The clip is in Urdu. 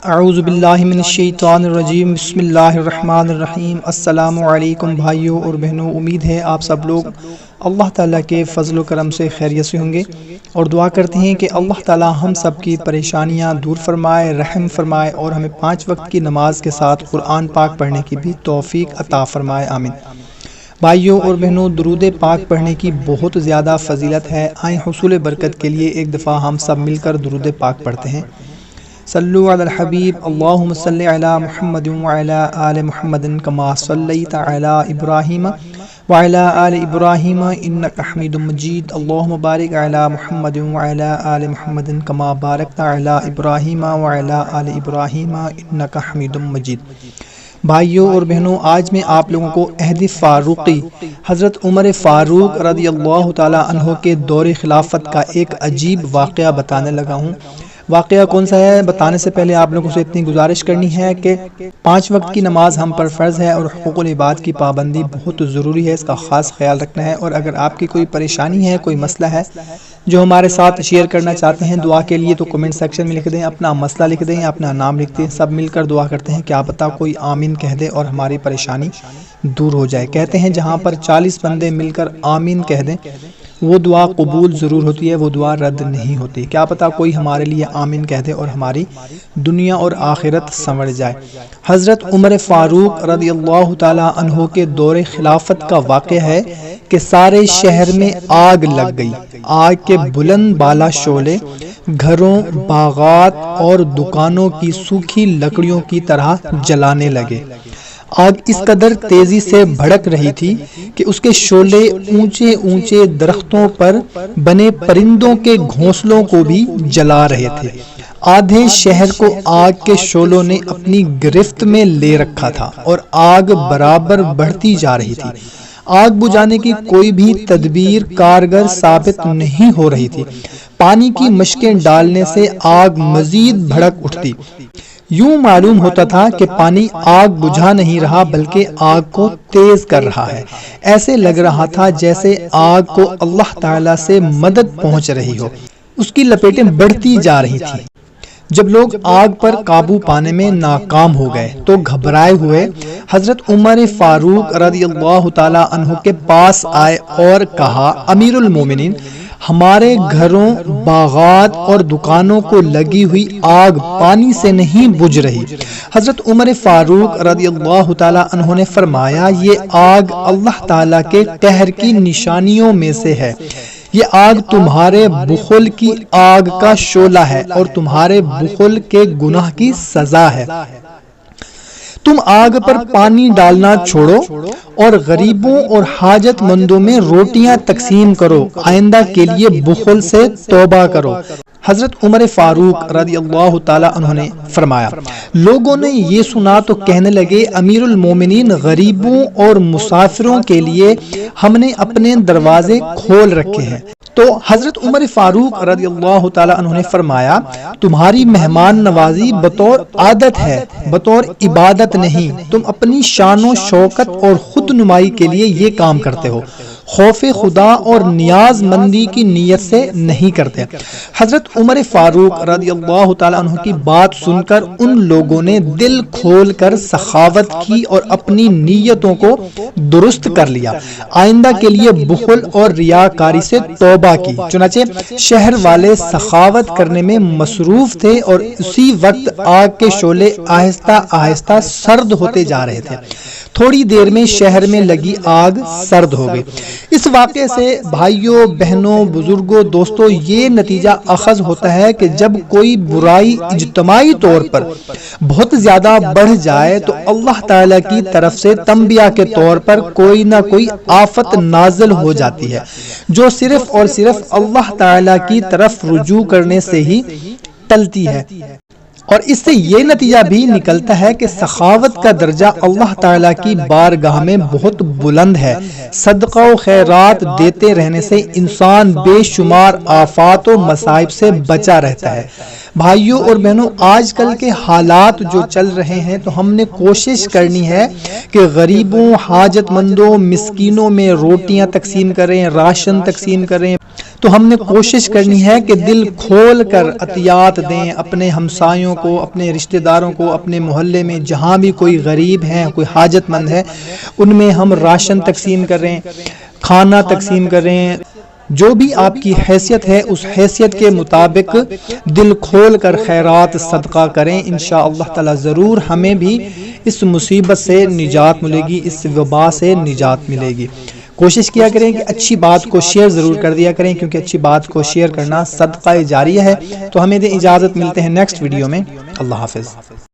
اعوذ باللہ من الشیطان الرجیم، بسم اللہ الرحمن الرحیم۔ السلام علیکم بھائیوں اور بہنوں، امید ہے آپ سب لوگ اللہ تعالیٰ کے فضل و کرم سے خیریت سے ہوں گے اور دعا کرتے ہیں کہ اللہ تعالیٰ ہم سب کی پریشانیاں دور فرمائے، رحم فرمائے اور ہمیں 5 وقت کی نماز کے ساتھ قرآن پاک پڑھنے کی بھی توفیق عطا فرمائے، آمین۔ بھائیوں اور بہنوں، درود پاک پڑھنے کی بہت زیادہ فضیلت ہے۔ آئیں حصول برکت کے لیے ایک دفعہ ہم سب مل کر درود پاک پڑھتے ہیں۔ صلو علی الحبیب، اللہم صلی علی محمد وعلی آل محمد کما صلیت علی ابراہیم وعلی آل ابراہیم انک حمید مجید، اللہم بارک علی محمد وعلی آل محمد کما بارکت علی ابراہیم وعلی آل ابراہیم انک حمید مجید۔ بھائیوں اور بہنوں، آج میں آپ لوگوں کو عہد فاروقی حضرت عمر فاروق رضی اللہ تعالیٰ عنہ کے دور خلافت کا ایک عجیب واقعہ بتانے لگا ہوں۔ واقعہ کون سا ہے؟ بتانے سے پہلے آپ لوگوں سے اتنی گزارش کرنی ہے کہ 5 وقت کی نماز ہم پر فرض ہے اور حقوق العباد کی پابندی بہت ضروری ہے، اس کا خاص خیال رکھنا ہے۔ اور اگر آپ کی کوئی پریشانی ہے، کوئی مسئلہ ہے جو ہمارے ساتھ شیئر کرنا چاہتے ہیں دعا کے لیے، تو کمنٹ سیکشن میں لکھ دیں، اپنا مسئلہ لکھ دیں، اپنا نام لکھ دیں، سب مل کر دعا کرتے ہیں، کیا پتہ کوئی آمین کہہ دے اور ہماری پریشانی دور ہو جائے۔ کہتے ہیں جہاں پر 40 بندے مل کر آمین کہہ دیں وہ دعا قبول ضرور ہوتی ہے، وہ دعا رد نہیں ہوتی۔ کیا پتہ کوئی ہمارے لیے آمین کہہ دے اور ہماری دنیا اور آخرت سنور جائے۔ حضرت عمر فاروق رضی اللہ تعالیٰ عنہ کے دور خلافت کا واقعہ ہے کہ سارے شہر میں آگ لگ گئی۔ آگ کے بلند بالا شعلے گھروں، باغات اور دکانوں کی سوکھی لکڑیوں کی طرح جلانے لگے۔ آگ اس قدر تیزی سے بھڑک رہی تھی کہ اس کے شعلے اونچے اونچے درختوں پر بنے پرندوں کے گھونسلوں کو بھی جلا رہے تھے۔ آدھے شہر کو آگ کے شعلوں نے اپنی گرفت میں لے رکھا تھا اور آگ برابر بڑھتی جا رہی تھی۔ آگ بجھانے کی کوئی بھی تدبیر کارگر ثابت نہیں ہو رہی تھی۔ پانی کی مشکیں ڈالنے سے آگ مزید بھڑک اٹھتی۔ یوں معلوم ہوتا تھا کہ پانی آگ بجھا نہیں رہا بلکہ آگ کو تیز کر رہا ہے۔ ایسے لگ رہا تھا جیسے آگ کو اللہ تعالیٰ سے مدد پہنچ رہی ہو، اس کی لپیٹیں بڑھتی جا رہی تھیں۔ جب لوگ آگ پر قابو پانے میں ناکام ہو گئے تو گھبرائے ہوئے حضرت عمر فاروق رضی اللہ تعالیٰ عنہ کے پاس آئے اور کہا، امیر المومنین، ہمارے گھروں، باغات اور دکانوں کو لگی ہوئی آگ پانی سے نہیں بجھ رہی۔ حضرت عمر فاروق رضی اللہ تعالیٰ عنہ نے فرمایا، یہ آگ اللہ تعالیٰ کے قہر کی نشانیوں میں سے ہے۔ یہ آگ تمہارے بخل کی آگ کا شعلہ ہے اور تمہارے بخل کے گناہ کی سزا ہے۔ تم آگ پر پانی ڈالنا چھوڑو اور غریبوں اور حاجت مندوں میں روٹیاں تقسیم کرو، آئندہ کے لیے بخل سے توبہ کرو۔ حضرت عمر فاروق رضی اللہ تعالیٰ عنہ نے فرمایا، لوگوں نے یہ سنا تو کہنے لگے، امیر المومنین، غریبوں اور مسافروں کے لیے ہم نے اپنے دروازے کھول رکھے ہیں۔ تو حضرت عمر فاروق رضی اللہ تعالیٰ عنہ نے فرمایا، تمہاری مہمان نوازی بطور عادت ہے، بطور عبادت نہیں۔ تم اپنی شان و شوکت اور خود نمائی کے لیے یہ کام کرتے ہو، خوف خدا اور نیاز مندی کی نیت سے نہیں کرتے۔ حضرت عمر فاروق رضی اللہ تعالیٰ عنہ کی بات سن کر ان لوگوں نے دل کھول کر سخاوت کی اور اپنی نیتوں کو درست کر لیا، آئندہ کے لیے بخل اور ریاکاری سے توبہ کی۔ چنانچہ شہر والے سخاوت کرنے میں مصروف تھے اور اسی وقت آگ کے شعلے آہستہ آہستہ سرد ہوتے جا رہے تھے۔ تھوڑی دیر میں شہر میں لگی آگ سرد ہو گئی۔ اس واقعے سے بھائیوں، بہنوں، بزرگوں، دوستوں، یہ نتیجہ اخذ ہوتا ہے کہ جب کوئی برائی اجتماعی طور پر بہت زیادہ بڑھ جائے تو اللہ تعالیٰ کی طرف سے تنبیہ کے طور پر کوئی نہ کوئی آفت نازل ہو جاتی ہے جو صرف اور صرف اللہ تعالیٰ کی طرف رجوع کرنے سے ہی ٹلتی ہے۔ اور اس سے یہ نتیجہ بھی نکلتا ہے کہ سخاوت کا درجہ اللہ تعالیٰ کی بارگاہ میں بہت بلند ہے۔ صدقہ و خیرات دیتے رہنے سے انسان بے شمار آفات و مصائب سے بچا رہتا ہے۔ بھائیوں اور بہنوں، آج کل کے حالات جو چل رہے ہیں تو ہم نے کوشش کرنی ہے کہ غریبوں، حاجت مندوں، مسکینوں میں روٹیاں تقسیم کریں، راشن تقسیم کریں۔ تو ہم نے کوشش کرنی ہے کہ دل کھول کر عطیات دیں اپنے ہمسایوں کو، اپنے رشتہ داروں کو، اپنے محلے میں جہاں بھی کوئی غریب ہے، کوئی حاجت مند ہے، ان میں ہم راشن تقسیم کریں، کھانا تقسیم کریں۔ جو بھی آپ کی حیثیت ہے اس حیثیت کے مطابق دل کھول کر خیرات صدقہ کریں، انشاءاللہ تعالی ضرور ہمیں بھی اس مصیبت سے نجات ملے گی، اس وبا سے نجات ملے گی۔ کوشش کیا کریں کہ اچھی بات کو شیئر ضرور کر دیا کریں، کیونکہ اچھی بات کو شیئر کرنا صدقہ جاریہ ہے۔ تو ہمیں دیں اجازت، ملتے ہیں نیکسٹ ویڈیو میں۔ اللہ حافظ۔